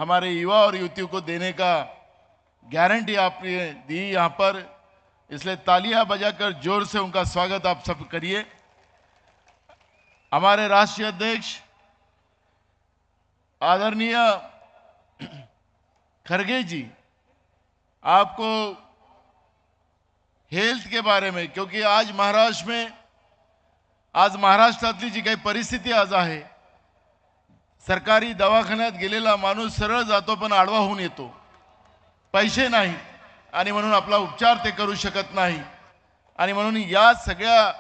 हमारे युवा और युवतियों को देने का गारंटी आपने दी यहाँ पर, इसलिए तालियां बजाकर जोर से उनका स्वागत आप सब करिए। हमारे राष्ट्रीय अध्यक्ष आदरणीय खरगे जी, आपको हेल्थ के बारे में, क्योंकि आज महाराष्ट्रातली जी काही परिस्थिती आज आहे, सरकारी दवाखान्यात गेलेला माणूस सरळ जातो पण आडवा होऊन येतो, पैसे नाही आणि म्हणून आपला उपचार ते करू शकत नाही। आणि म्हणून या सगळ्या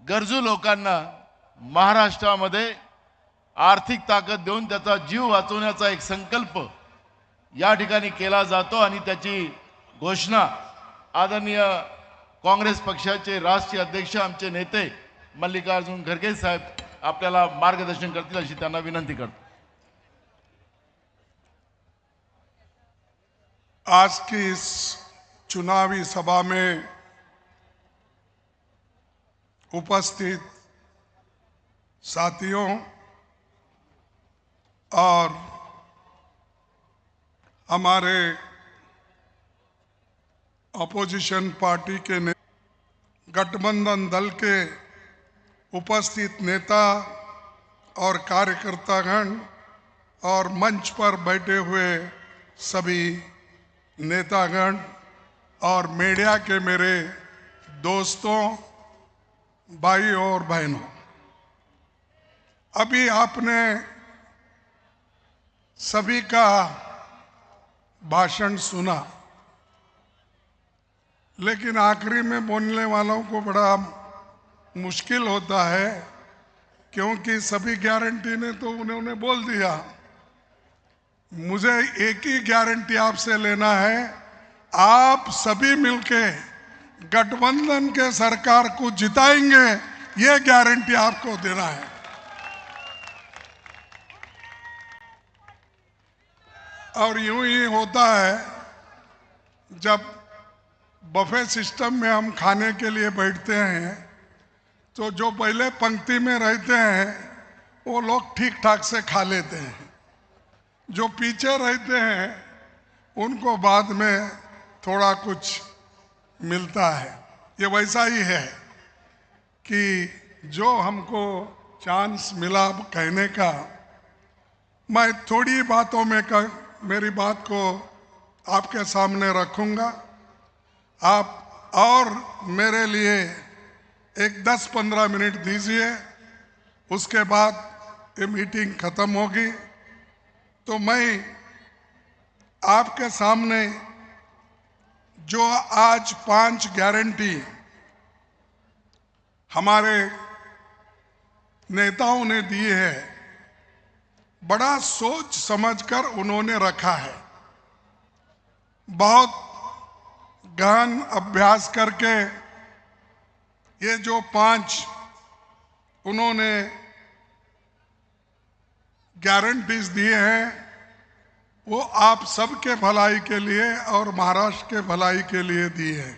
गरजू लोकांना महाराष्ट्रामध्ये आर्थिक ताकद देऊन त्याचा जीव वाचवण्याचा एक संकल्प या ठिकाणी केला जातो आणि त्याची घोषणा आदरणीय काँग्रेस पक्षाचे राष्ट्रीय अध्यक्ष आमचे नेते मल्लिकार्जुन खरगे साहेब आपल्याला मार्गदर्शन करतील अशी त्यांना विनंती करतो। आज की इस चुनावी सभा में उपस्थित साथियों और हमारे अपोजिशन पार्टी के गठबंधन दल के उपस्थित नेता और कार्यकर्तागण और मंच पर बैठे हुए सभी नेतागण और मीडिया के मेरे दोस्तों, भाइयों और बहनों, अभी आपने सभी का भाषण सुना, लेकिन आखिरी में बोलने वालों को बड़ा मुश्किल होता है, क्योंकि सभी गारंटी ने तो उन्होंने बोल दिया। मुझे एक ही गारंटी आपसे लेना है, आप सभी मिलके गठबंधन के सरकार को जिताएंगे, ये गारंटी आपको देना है। और यूं ही होता है, जब बफे सिस्टम में हम खाने के लिए बैठते हैं तो जो पहले पंक्ति में रहते हैं वो लोग ठीक ठाक से खा लेते हैं, जो पीछे रहते हैं उनको बाद में थोड़ा कुछ मिलता है। ये वैसा ही है कि जो हमको चांस मिला कहने का, मैं थोड़ी बातों में मेरी बात को आपके सामने रखूंगा। आप और मेरे लिए एक 10-15 मिनट दीजिए, उसके बाद ये मीटिंग खत्म होगी तो मैं आपके सामने जो आज 5 गारंटी हमारे नेताओं ने दी है, बड़ा सोच समझकर उन्होंने रखा है। बहुत गहन अभ्यास करके ये जो 5 उन्होंने गारंटीज दिए हैं, वो आप सबके भलाई के लिए और महाराष्ट्र के भलाई के लिए दिए हैं।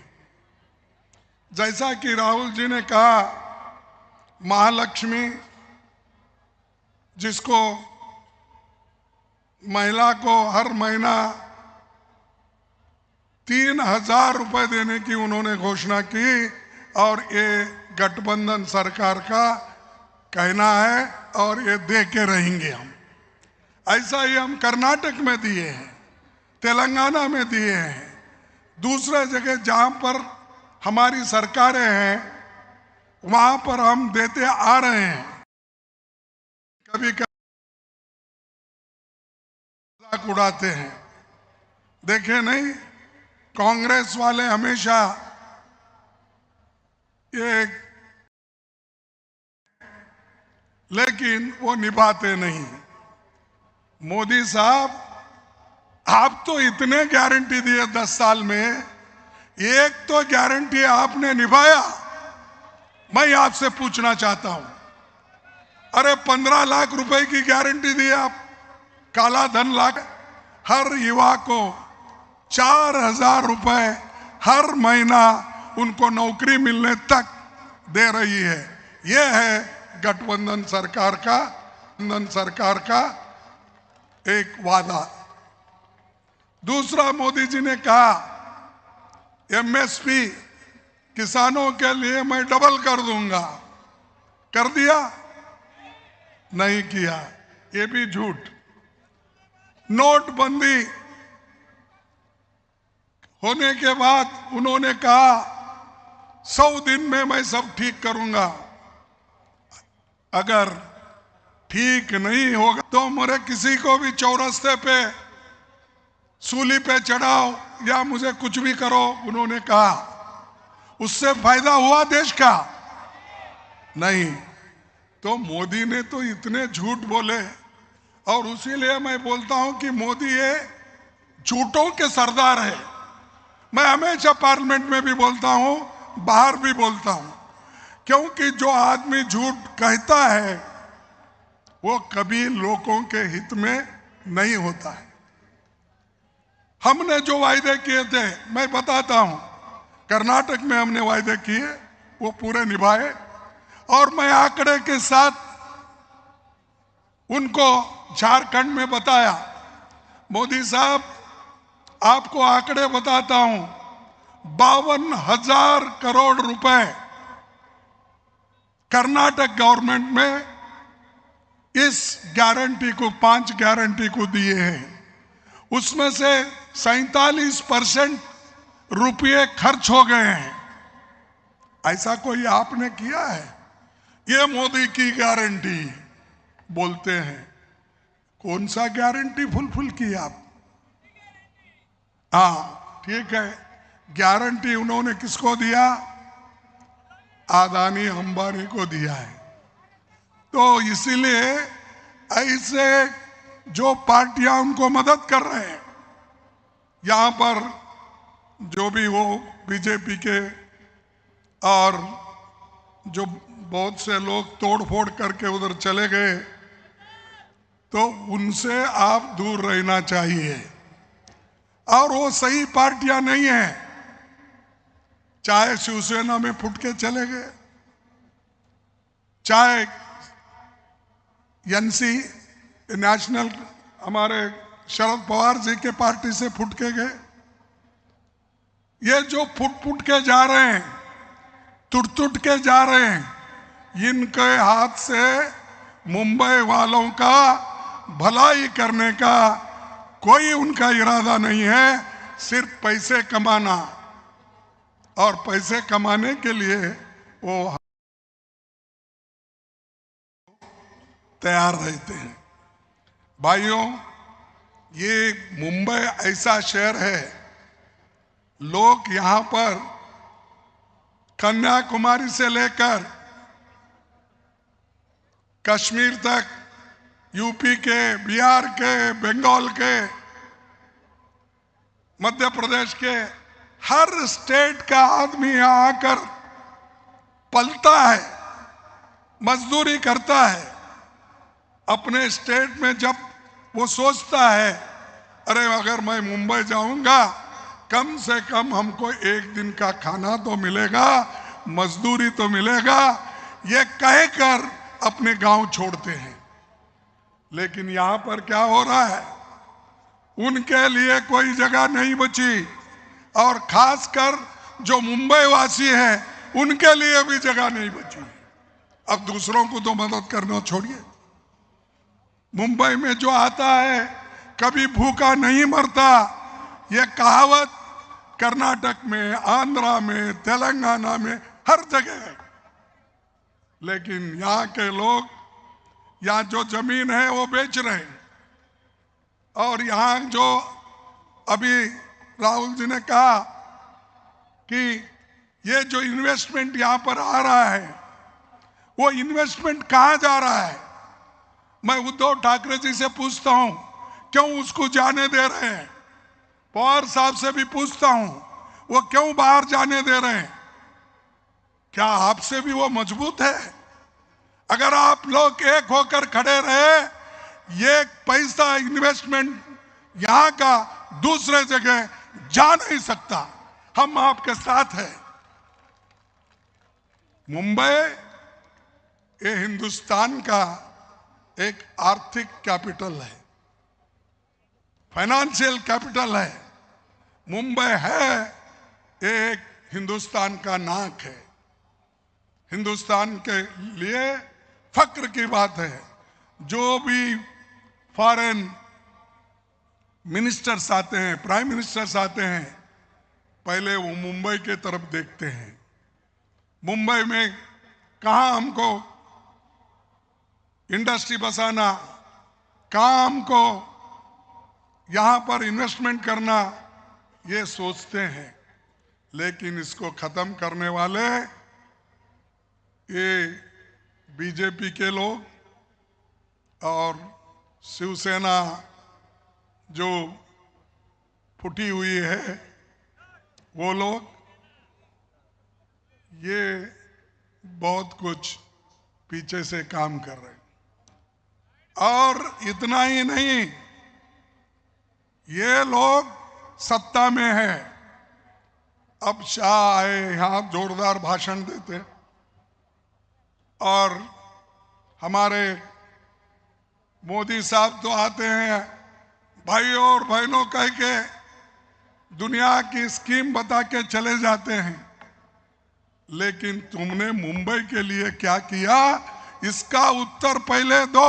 जैसा कि राहुल जी ने कहा, महालक्ष्मी, जिसको महिला को हर महीना 3,000 रुपए देने की उन्होंने घोषणा की, और ये गठबंधन सरकार का कहना है और ये दे के रहेंगे हम। ऐसा ही हम कर्नाटक में दिए हैं, तेलंगाना में दिए हैं, दूसरे जगह जहां पर हमारी सरकारें हैं वहां पर हम देते आ रहे हैं। कभी कभी मजाक उड़ाते हैं, देखे नहीं, कांग्रेस वाले हमेशा ये, लेकिन वो निभाते नहीं। मोदी साहब, आप तो इतने गारंटी दिए 10 साल में, एक तो गारंटी आपने निभाया। मैं आपसे पूछना चाहता हूं, अरे 15 लाख रुपए की गारंटी दी आप, काला धन लाख, हर युवा को 4,000 रुपए हर महीना उनको नौकरी मिलने तक दे रही है। यह है गठबंधन सरकार का एक वादा। दूसरा, मोदी जी ने कहा एमएसपी किसानों के लिए मैं डबल कर दूंगा। कर दिया? नहीं किया, ये भी झूठ। नोटबंदी होने के बाद उन्होंने कहा 100 दिन में मैं सब ठीक करूंगा। अगर ठीक नहीं होगा तो मेरे किसी को भी चौरस्ते पे सूली पे चढ़ाओ या मुझे कुछ भी करो, उन्होंने कहा। उससे फायदा हुआ देश का? नहीं। तो मोदी ने तो इतने झूठ बोले, और उसीलिए मैं बोलता हूं कि मोदी ये झूठों के सरदार है। मैं हमेशा पार्लियामेंट में भी बोलता हूं, बाहर भी बोलता हूं, क्योंकि जो आदमी झूठ कहता है वो कभी लोगों के हित में नहीं होता है। हमने जो वायदे किए थे, मैं बताता हूं, कर्नाटक में हमने वायदे किए, वो पूरे निभाए, और मैं आंकड़े के साथ उनको झारखंड में बताया। मोदी साहब, आपको आंकड़े बताता हूं, 52,000 करोड़ रुपए कर्नाटक गवर्नमेंट में इस गारंटी को, 5 गारंटी को दिए हैं। उसमें से 47% रुपये खर्च हो गए हैं। ऐसा कोई आपने किया है? ये मोदी की गारंटी बोलते हैं। कौन सा गारंटी फुलफिल की आप? हाँ ठीक है, गारंटी उन्होंने किसको दिया? अदानी अंबानी को दिया है। तो इसीलिए ऐसे जो पार्टियां उनको मदद कर रहे हैं, यहां पर जो भी हो, बीजेपी के, और जो बहुत से लोग तोड़फोड़ करके उधर चले गए, तो उनसे आप दूर रहना चाहिए। और वो सही पार्टियां नहीं है। चाहे शिवसेना में फुट के चले गए, चाहे एनसी नेशनल हमारे शरद पवार जी के पार्टी से फुट के गए। ये जो फुट के जा रहे हैं, टूट के जा रहे हैं, इनके हाथ से मुंबई वालों का भलाई करने का कोई उनका इरादा नहीं है। सिर्फ पैसे कमाना, और पैसे कमाने के लिए वो तैयार रहते हैं। भाइयों, ये मुंबई ऐसा शहर है, लोग यहां पर कन्याकुमारी से लेकर कश्मीर तक, यूपी के, बिहार के, बंगाल के, मध्य प्रदेश के, हर स्टेट का आदमी यहां आकर पलता है, मजदूरी करता है। अपने स्टेट में जब वो सोचता है, अरे अगर मैं मुंबई जाऊंगा कम से कम हमको एक दिन का खाना तो मिलेगा, मजदूरी तो मिलेगा, ये कहकर अपने गांव छोड़ते हैं। लेकिन यहां पर क्या हो रहा है? उनके लिए कोई जगह नहीं बची, और खासकर जो मुंबई वासी हैं उनके लिए भी जगह नहीं बची। अब दूसरों को तो मदद करना छोड़िए। मुंबई में जो आता है कभी भूखा नहीं मरता, ये कहावत कर्नाटक में, आंध्रा में, तेलंगाना में, हर जगह है। लेकिन यहाँ के लोग, यहाँ जो जमीन है वो बेच रहे हैं, और यहाँ जो अभी राहुल जी ने कहा कि ये जो इन्वेस्टमेंट यहाँ पर आ रहा है, वो इन्वेस्टमेंट कहाँ जा रहा है? मैं उद्धव ठाकरे जी से पूछता हूं, क्यों उसको जाने दे रहे हैं? पवार साहब से भी पूछता हूं, वो क्यों बाहर जाने दे रहे हैं? क्या आपसे भी वो मजबूत है? अगर आप लोग एक होकर खड़े रहे, ये पैसा इन्वेस्टमेंट यहां का दूसरे जगह जा नहीं सकता। हम आपके साथ हैं। मुंबई ये हिंदुस्तान का एक आर्थिक कैपिटल है। फाइनेंशियल कैपिटल है। मुंबई है एक हिंदुस्तान का नाक है। हिंदुस्तान के लिए फक्र की बात है। जो भी फॉरेन मिनिस्टर्स आते हैं, प्राइम मिनिस्टर्स आते हैं, पहले वो मुंबई के तरफ देखते हैं। मुंबई में कहाँ हमको इंडस्ट्री बसाना, कहाँ हमको यहाँ पर इन्वेस्टमेंट करना, ये सोचते हैं। लेकिन इसको खत्म करने वाले ये बीजेपी के लोग और शिवसेना जो फूटी हुई है वो लोग, ये बहुत कुछ पीछे से काम कर रहे हैं। और इतना ही नहीं, ये लोग सत्ता में है। अब शाह आए, यहां जोरदार भाषण देते और हमारे मोदी साहब तो आते हैं भाइयों और बहनों कह के दुनिया की स्कीम बता के चले जाते हैं। लेकिन तुमने मुंबई के लिए क्या किया, इसका उत्तर पहले दो।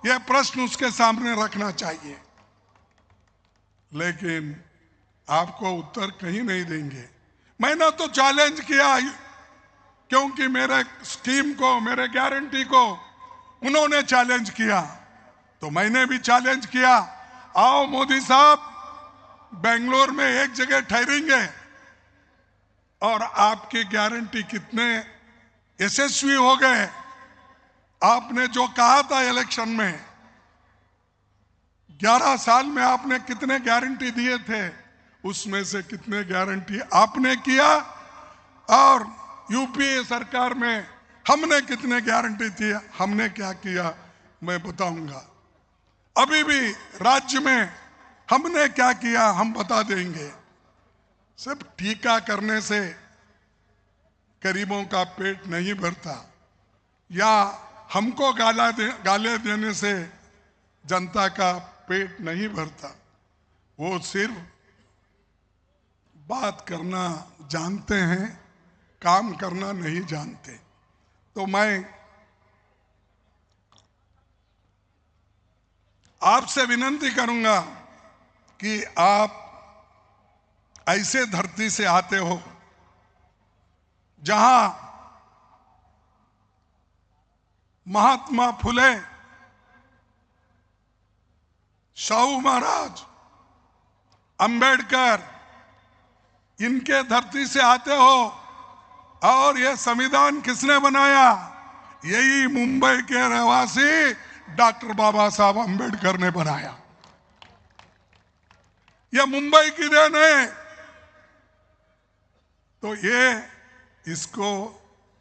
यह प्रश्न उसके सामने रखना चाहिए। लेकिन आपको उत्तर कहीं नहीं देंगे। मैंने तो चैलेंज किया, क्योंकि मेरे स्कीम को, मेरे गारंटी को उन्होंने चैलेंज किया, तो मैंने भी चैलेंज किया। आओ मोदी साहब, बेंगलोर में एक जगह ठहरेंगे और आपकी गारंटी कितने यशस्वी हो गए। आपने जो कहा था इलेक्शन में, 11 साल में आपने कितने गारंटी दिए थे, उसमें से कितने गारंटी आपने किया, और यूपीए सरकार में हमने कितने गारंटी थी, हमने क्या किया, मैं बताऊंगा। अभी भी राज्य में हमने क्या किया हम बता देंगे। सिर्फ टीका करने से गरीबों का पेट नहीं भरता, या हमको गाले देने से जनता का पेट नहीं भरता। वो सिर्फ बात करना जानते हैं, काम करना नहीं जानते। तो मैं आपसे विनती करूंगा कि आप ऐसे धरती से आते हो जहां महात्मा फुले, शाहू महाराज, अंबेडकर, इनके धरती से आते हो। और यह संविधान किसने बनाया? यही मुंबई के रहवासी डॉक्टर बाबा साहब अंबेडकर ने बनाया। यह मुंबई की देन है। तो ये इसको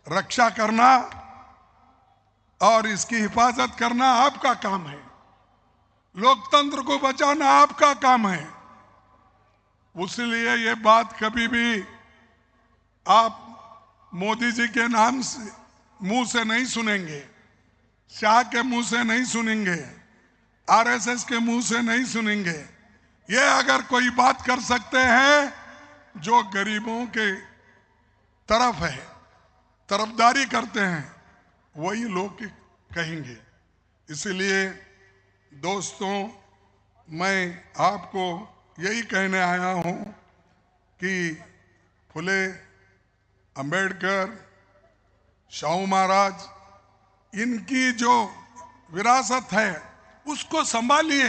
रक्षा करना और इसकी हिफाजत करना आपका काम है। लोकतंत्र को बचाना आपका काम है। इसलिए ये बात कभी भी आप मोदी जी के नाम से मुंह से नहीं सुनेंगे, शाह के मुंह से नहीं सुनेंगे, आरएसएस के मुंह से नहीं सुनेंगे। ये अगर कोई बात कर सकते हैं जो गरीबों के तरफ है, तरफदारी करते हैं, वही लोग कहेंगे। इसलिए दोस्तों, मैं आपको यही कहने आया हूं कि फुले, अंबेडकर, शाहू महाराज, इनकी जो विरासत है उसको संभालिए।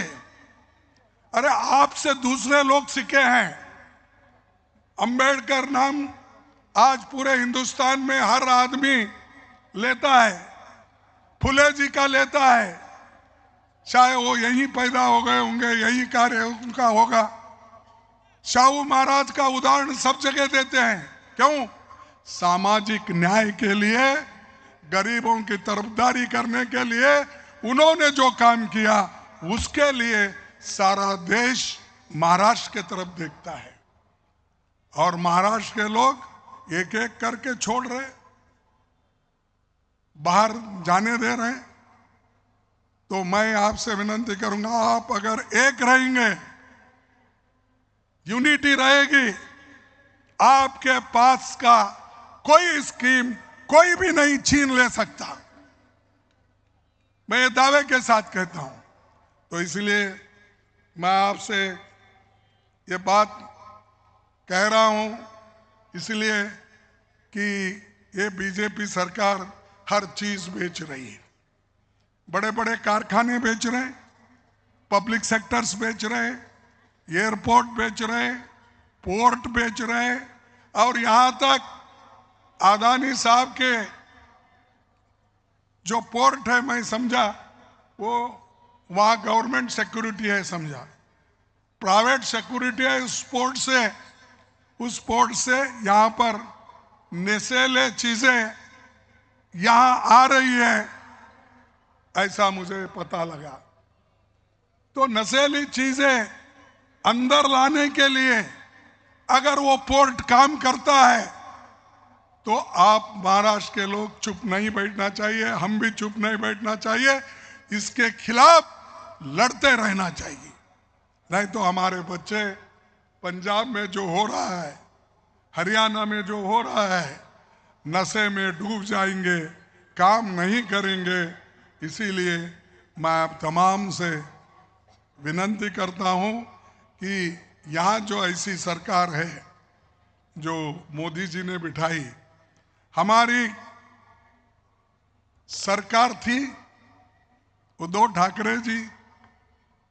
अरे आपसे दूसरे लोग सीखे हैं। अंबेडकर नाम आज पूरे हिंदुस्तान में हर आदमी लेता है, फुले जी का लेता है। चाहे वो यहीं पैदा हो गए होंगे, यही कार्य उनका होगा। शाहू महाराज का उदाहरण सब जगह देते हैं। क्यों? सामाजिक न्याय के लिए, गरीबों की तरफदारी करने के लिए उन्होंने जो काम किया, उसके लिए सारा देश महाराष्ट्र के तरफ देखता है। और महाराष्ट्र के लोग एक एक करके छोड़ रहे, बाहर जाने दे रहे। तो मैं आपसे विनती करूंगा, आप अगर एक रहेंगे, यूनिटी रहेगी, आपके पास का कोई स्कीम कोई भी नहीं छीन ले सकता। मैं ये दावे के साथ कहता हूं। तो इसलिए मैं आपसे ये बात कह रहा हूं, इसलिए कि ये बीजेपी सरकार हर चीज बेच रही है। बड़े बड़े कारखाने बेच रहे हैं, पब्लिक सेक्टर्स बेच रहे हैं, एयरपोर्ट बेच रहे हैं, पोर्ट बेच रहे हैं, और यहां तक अदानी साहब के जो पोर्ट है, मैं समझा वो वहां गवर्नमेंट सिक्योरिटी है, समझा प्राइवेट सिक्योरिटी है। उस पोर्ट से यहां पर नशीले चीजें यहां आ रही है, ऐसा मुझे पता लगा। तो नशीली चीजें अंदर लाने के लिए अगर वो पोर्ट काम करता है तो आप महाराष्ट्र के लोग चुप नहीं बैठना चाहिए, हम भी चुप नहीं बैठना चाहिए, इसके खिलाफ लड़ते रहना चाहिए। नहीं तो हमारे बच्चे पंजाब में जो हो रहा है, हरियाणा में जो हो रहा है, नशे में डूब जाएंगे, काम नहीं करेंगे। इसीलिए मैं आप तमाम से विनती करता हूं कि यहाँ जो ऐसी सरकार है जो मोदी जी ने बिठाई, हमारी सरकार थी, उद्धव ठाकरे जी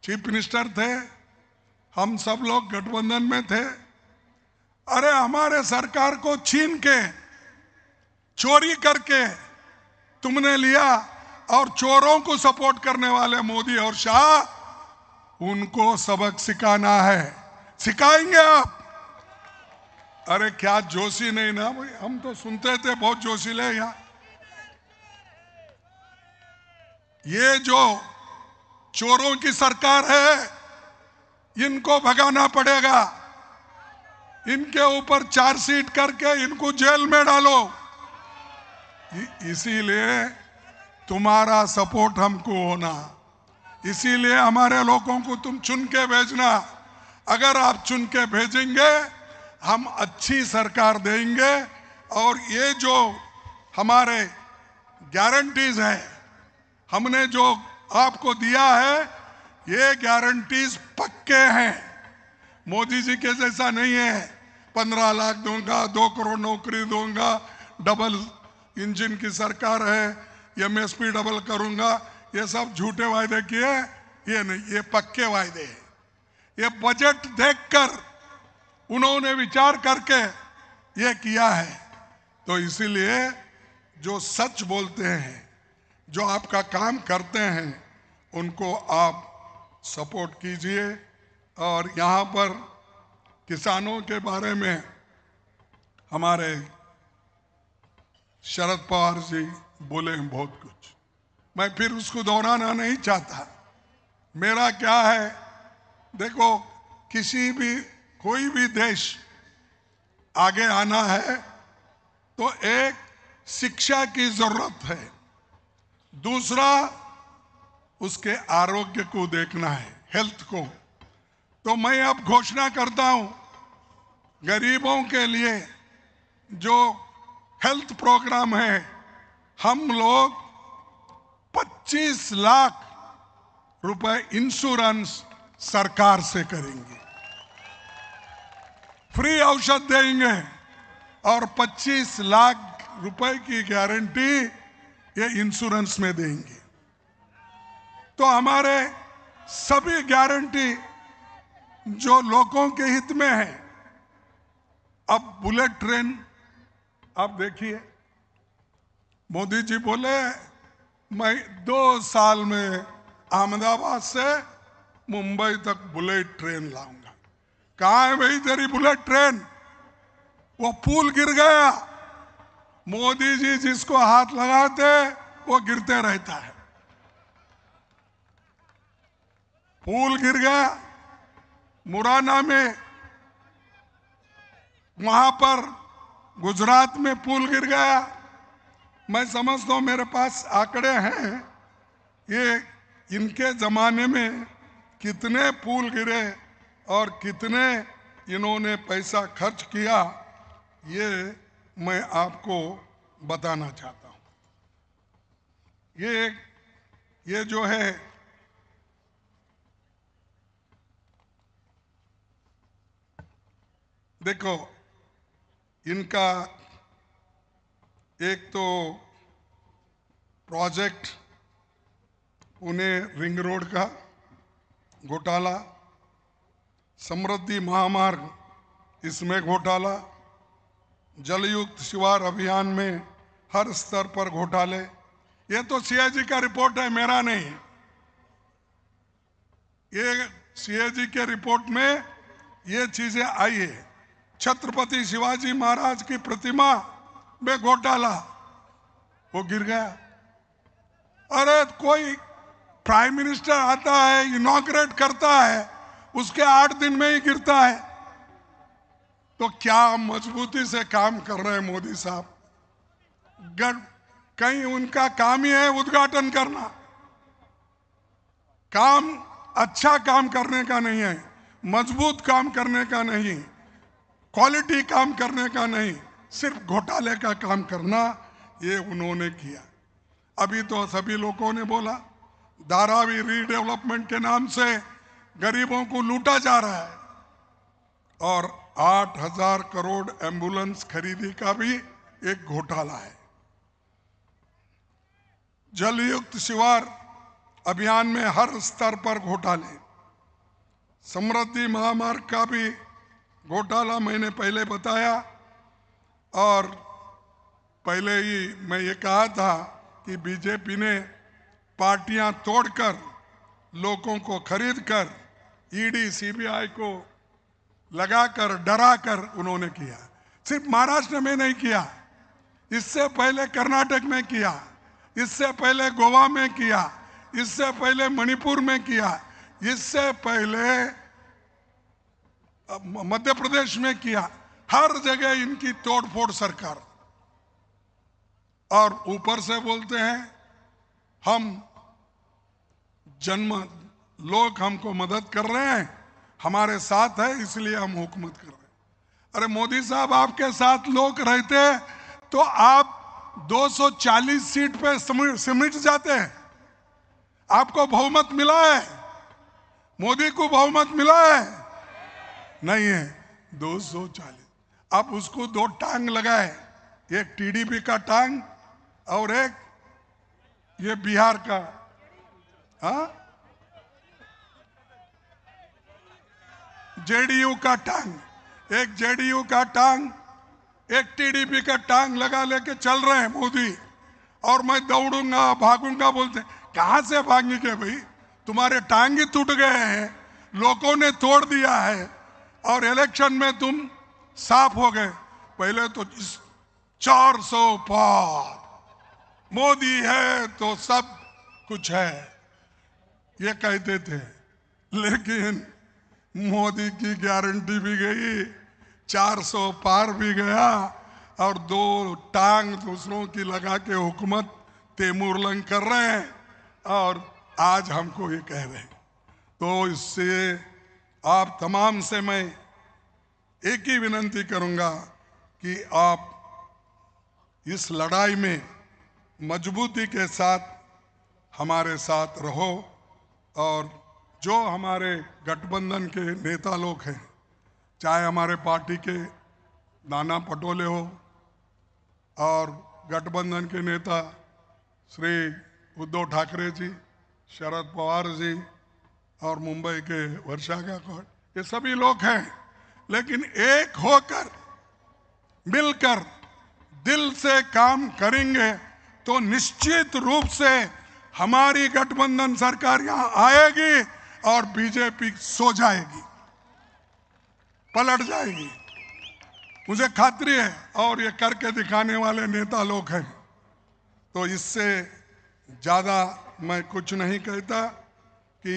चीफ मिनिस्टर थे, हम सब लोग गठबंधन में थे। अरे हमारे सरकार को छीन के, चोरी करके तुमने लिया, और चोरों को सपोर्ट करने वाले मोदी और शाह, उनको सबक सिखाना है। सिखाएंगे आप? अरे क्या जोशी नहीं ना भाई, हम तो सुनते थे बहुत जोशीले यहाँ। ये जो चोरों की सरकार है, इनको भगाना पड़ेगा, इनके ऊपर चार्जशीट करके इनको जेल में डालो। इसीलिए तुम्हारा सपोर्ट हमको होना, इसीलिए हमारे लोगों को तुम चुन के भेजना। अगर आप चुन के भेजेंगे, हम अच्छी सरकार देंगे, और ये जो हमारे गारंटीज है, हमने जो आपको दिया है, ये गारंटीज पक्के हैं। मोदी जी के जैसा नहीं है 15 लाख दूंगा, 2 करोड़ नौकरी दूंगा, डबल इंजन की सरकार है, एमएसपी डबल करूंगा, ये सब झूठे वायदे किए। ये नहीं, ये पक्के वायदे हैं। ये बजट देखकर उन्होंने विचार करके ये किया है। तो इसीलिए जो सच बोलते हैं, जो आपका काम करते हैं, उनको आप सपोर्ट कीजिए। और यहाँ पर किसानों के बारे में हमारे शरद पवार जी बोले हैं बहुत कुछ, मैं फिर उसको दोहराना नहीं चाहता। मेरा क्या है, देखो, कोई भी देश आगे आना है तो एक शिक्षा की जरूरत है, दूसरा उसके आरोग्य को देखना है, हेल्थ को। तो मैं अब घोषणा करता हूं, गरीबों के लिए जो हेल्थ प्रोग्राम है, हम लोग 25 लाख रुपए इंश्योरेंस सरकार से करेंगे, फ्री औषध देंगे, और 25 लाख रुपए की गारंटी ये इंश्योरेंस में देंगे। तो हमारे सभी गारंटी जो लोगों के हित में है। अब बुलेट ट्रेन आप देखिए, मोदी जी बोले मैं 2 साल में अहमदाबाद से मुंबई तक बुलेट ट्रेन लाऊंगा। कहाँ है भाई तेरी बुलेट ट्रेन? वो पुल गिर गया, मोदी जी जिसको हाथ लगाते वो गिरते रहता है। पुल गिर गया मुरैना में, वहां पर गुजरात में पुल गिर गया। मैं समझता हूं, मेरे पास आंकड़े हैं, ये इनके जमाने में कितने पुल गिरे और कितने इन्होंने पैसा खर्च किया, ये मैं आपको बताना चाहता हूं। ये जो है देखो, इनका एक तो प्रोजेक्ट पुणे रिंग रोड का घोटाला, समृद्धि महामार्ग इसमें घोटाला, जलयुक्त शिवार अभियान में हर स्तर पर घोटाले। ये तो सीएजी का रिपोर्ट है, मेरा नहीं। ये सीएजी के रिपोर्ट में ये चीजें आई है। छत्रपति शिवाजी महाराज की प्रतिमा में घोटाला, वो गिर गया। अरे कोई प्राइम मिनिस्टर आता है, इनॉग्रेट करता है, उसके 8 दिन में ही गिरता है। तो क्या मजबूती से काम कर रहे हैं मोदी साहब? कहीं उनका काम ही है उद्घाटन करना, काम अच्छा काम करने का नहीं है, मजबूत काम करने का नहीं, क्वालिटी काम करने का नहीं, सिर्फ घोटाले का काम करना, ये उन्होंने किया। अभी तो सभी लोगों ने बोला धारावी रीडेवलपमेंट के नाम से गरीबों को लूटा जा रहा है, और 8,000 करोड़ एम्बुलेंस खरीदी का भी एक घोटाला है। जलयुक्त शिवार अभियान में हर स्तर पर घोटाले, समृद्धि महामार्ग का भी घोटाला मैंने पहले बताया, और पहले ही मैं ये कहा था कि बीजेपी ने पार्टियां तोड़कर लोगों को खरीदकर ईडी सीबीआई को लगाकर डराकर उन्होंने किया। सिर्फ महाराष्ट्र में नहीं किया, इससे पहले कर्नाटक में किया, इससे पहले गोवा में किया, इससे पहले मणिपुर में किया, इससे पहले मध्य प्रदेश में किया। हर जगह इनकी तोड़फोड़ सरकार। और ऊपर से बोलते हैं हम लोग हमको मदद कर रहे हैं, हमारे साथ है इसलिए हम हुकूमत कर रहे हैं। अरे मोदी साहब, आपके साथ लोग रहते तो आप 240 सीट पे सिमट जाते हैं। आपको बहुमत मिला है, मोदी को बहुमत मिला है? नहीं है, 240। अब उसको 2 टांग लगाए, एक टीडीपी का टांग और एक ये बिहार का, जेडीयू का टांग, एक जेडीयू का टांग, एक टीडीपी का टांग लगा लेके चल रहे हैं मोदी। और मैं दौड़ूंगा भागूंगा बोलते, कहां से भागेंगे भाई? तुम्हारे टांग ही टूट गए हैं, लोगों ने तोड़ दिया है, और इलेक्शन में तुम साफ हो गए। पहले तो 400 पार, मोदी है तो सब कुछ है, ये कहते थे। लेकिन मोदी की गारंटी भी गई, 400 पार भी गया, और 2 टांग दूसरों की लगा के हुकूमत तेमुरलंग कर रहे हैं, और आज हमको ये कह रहे हैं। तो इससे आप तमाम से मैं एक ही विनती करूंगा कि आप इस लड़ाई में मजबूती के साथ हमारे साथ रहो, और जो हमारे गठबंधन के नेता लोग हैं, चाहे हमारे पार्टी के नाना पटोले हो और गठबंधन के नेता श्री उद्धव ठाकरे जी, शरद पवार जी और मुंबई के वर्षा गायकवाड़, ये सभी लोग हैं। लेकिन एक होकर मिलकर दिल से काम करेंगे तो निश्चित रूप से हमारी गठबंधन सरकार यहां आएगी और बीजेपी सो जाएगी, पलट जाएगी, मुझे खात्री है। और ये करके दिखाने वाले नेता लोग हैं। तो इससे ज्यादा मैं कुछ नहीं कहता कि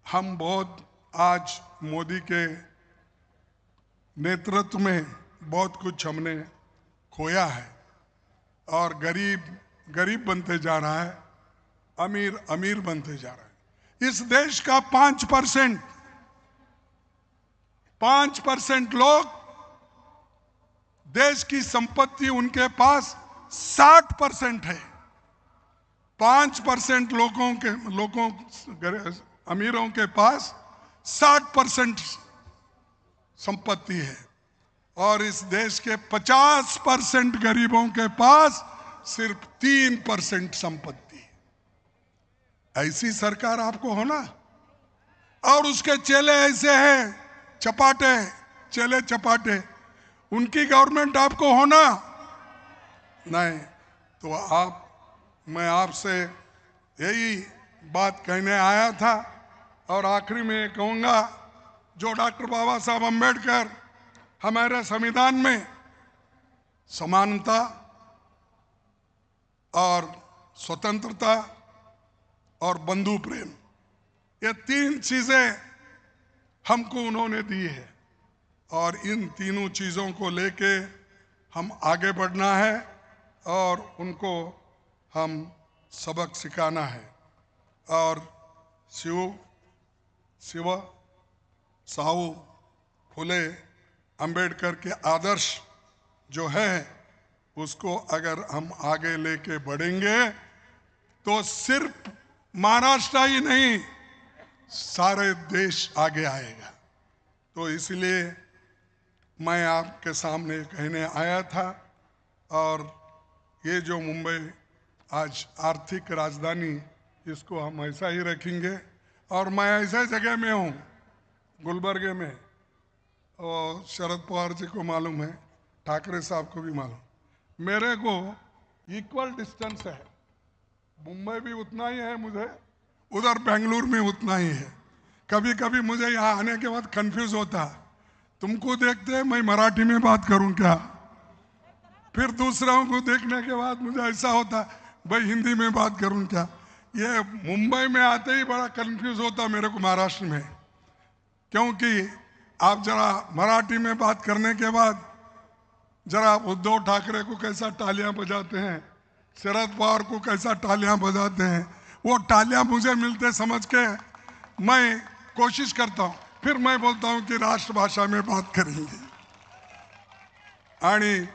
हम बहुत आज मोदी के नेतृत्व में बहुत कुछ हमने खोया है, और गरीब बनते जा रहा है, अमीर अमीर बनते जा रहे हैं। इस देश का 5% लोग, देश की संपत्ति उनके पास 60% है। 5% लोगों अमीरों के पास 60% संपत्ति है और इस देश के 50% गरीबों के पास सिर्फ 3% संपत्ति है। ऐसी सरकार आपको होना, और उसके चेले ऐसे हैं चपाटे, चेले चपाटे, उनकी गवर्नमेंट आपको होना नहीं। तो मैं आपसे यही बात कहने आया था और आखिरी में ये कहूंगा, जो डॉक्टर बाबा साहब अम्बेडकर हमारे संविधान में समानता और स्वतंत्रता और बंधु प्रेम, ये 3 चीजें हमको उन्होंने दी है और इन तीनों चीजों को लेके हम आगे बढ़ना है और उनको हम सबक सिखाना है। और शिव साहू फुले अंबेडकर के आदर्श जो है उसको अगर हम आगे लेके बढ़ेंगे तो सिर्फ महाराष्ट्र ही नहीं, सारे देश आगे आएगा। तो इसलिए मैं आपके सामने कहने आया था। और ये जो मुंबई आज आर्थिक राजधानी, इसको हम ऐसा ही रखेंगे। और मैं ऐसे जगह में हूँ, गुलबर्गे में, और शरद पवार जी को मालूम है, ठाकरे साहब को भी मालूम, मेरे को इक्वल डिस्टेंस है। मुंबई भी उतना ही है मुझे, उधर बेंगलुरु में उतना ही है। कभी कभी मुझे यहाँ आने के बाद कंफ्यूज होता, तुमको देखते मैं मराठी में बात करूं क्या, फिर दूसरों को देखने के बाद मुझे ऐसा होता भाई हिंदी में बात करूं क्या। ये मुंबई में आते ही बड़ा कंफ्यूज होता मेरे को महाराष्ट्र में, क्योंकि आप जरा मराठी में बात करने के बाद जरा उद्धव ठाकरे को कैसा तालियां बजाते हैं, शरद पवार को कैसा तालियां बजाते हैं, वो तालियां मुझे मिलते समझ के मैं कोशिश करता हूं, फिर मैं बोलता हूं कि राष्ट्रभाषा में बात करेंगे। आणि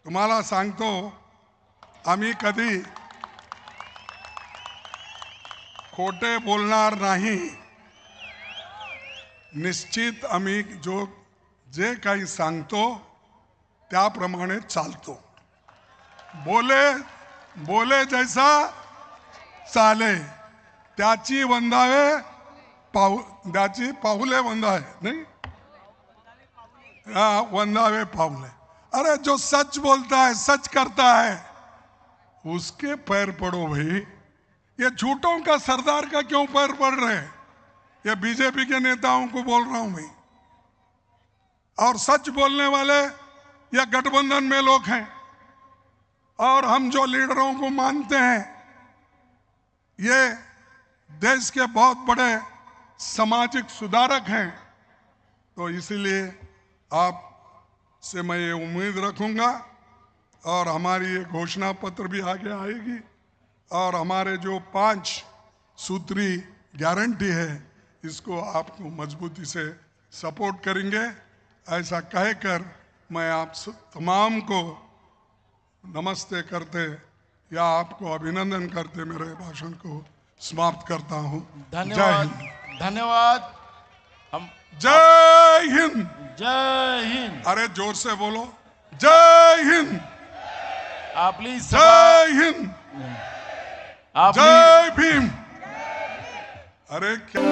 तुम्हाला सांगतो, आम्ही कधी खोटे बोलणार नाही। निश्चित आम्ही जे काही सांगतो त्याप्रमाणे चालतो। बोले जैसा चाले त्याची वंदावे त्याची पाऊले वंदावे, नहीं वंदावे पाऊले। अरे जो सच बोलता है, सच करता है, उसके पैर पड़ो भाई। ये झूठों का सरदार का क्यों पैर पड़ रहे हैं? ये बीजेपी के नेताओं को बोल रहा हूं मैं। और सच बोलने वाले ये गठबंधन में लोग हैं, और हम जो लीडरों को मानते हैं, ये देश के बहुत बड़े सामाजिक सुधारक हैं। तो इसलिए आप से मैं ये उम्मीद रखूंगा, और हमारी ये घोषणा पत्र भी आगे आएगी, और हमारे जो 5 सूत्री गारंटी है, इसको आपको मजबूती से सपोर्ट करेंगे। ऐसा कहकर मैं आप तमाम को नमस्ते करते या आपको अभिनंदन करते मेरे भाषण को समाप्त करता हूं। धन्यवाद, धन्यवाद। हम जय हिंद। जय हिंद। अरे जोर से बोलो, जय हिंद। आपली जय हिंद। आपली जय भीम। अरे क्या